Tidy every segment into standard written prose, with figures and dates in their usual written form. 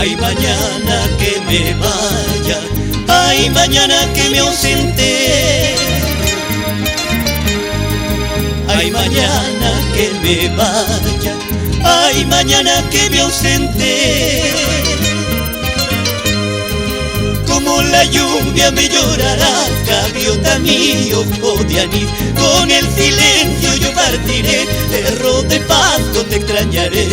Ay, mañana que me vaya, ay, mañana que me ausente. Ay, mañana que me vaya, ay, mañana que me ausente. Como la lluvia me llorará, gaviota mi ojo de anís. Con el silencio yo partiré, perro de pasto te extrañaré.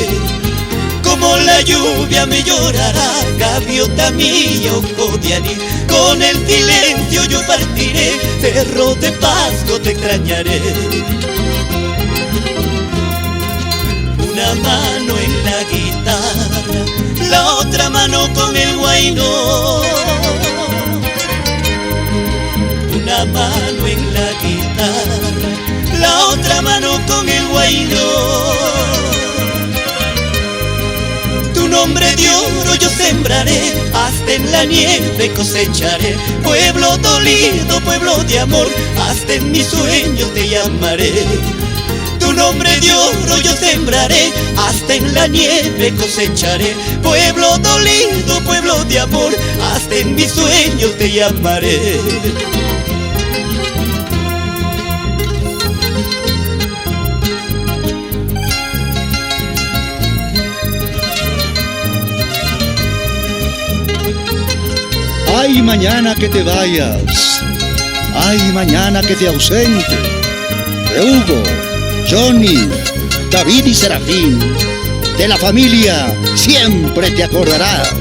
Como la lluvia me llorará, gaviota mi ojo de anís. Con el silencio yo partiré, perro de pasto te extrañaré. Una mano en la guitarra, la otra mano con el huayno. Una mano en la guitarra, la otra mano con el huayno. Tu nombre de oro yo sembraré, hasta en la nieve cosecharé. Pueblo dolido, pueblo de amor, hasta en mis sueños te llamaré. Tu nombre de oro yo sembraré, hasta en la nieve cosecharé. Pueblo dolido, pueblo de amor, hasta en mis sueños te llamaré. Ay, mañana que te vayas, ay, mañana que te ausente. De Hugo, Johnny, David y Serafín, de la familia siempre te acordarás.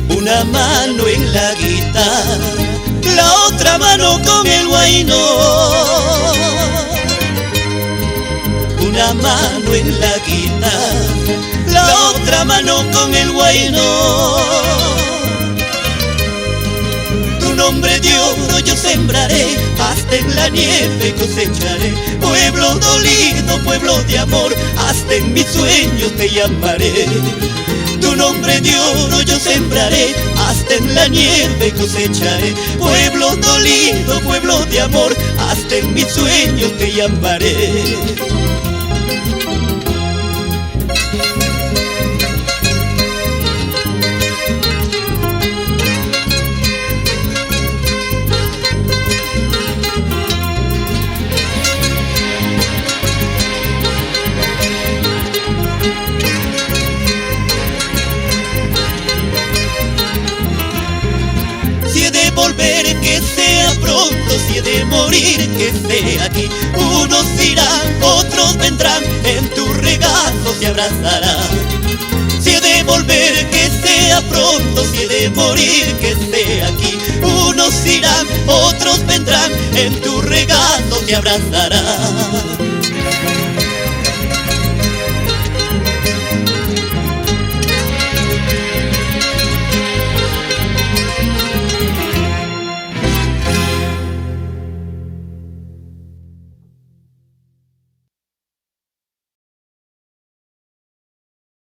Una mano en la guitarra, la otra mano con el huayno. Una mano en la guitarra, la otra mano con el huayno. Tu nombre de oro yo sembraré, hasta en la nieve cosecharé. Pueblo dolido, pueblo de amor, hasta en mis sueños te llamaré. Tu nombre de oro yo sembraré, hasta en la nieve cosecharé. Pueblo dolido, pueblo de amor, hasta en mis sueños te llamaré. Volver que sea pronto, si he de morir que sea aquí. Unos irán, otros vendrán, en tu regazo se abrazarán. Si he de volver que sea pronto, si he de morir que sea aquí. Unos irán, otros vendrán, en tu regazo se abrazarán.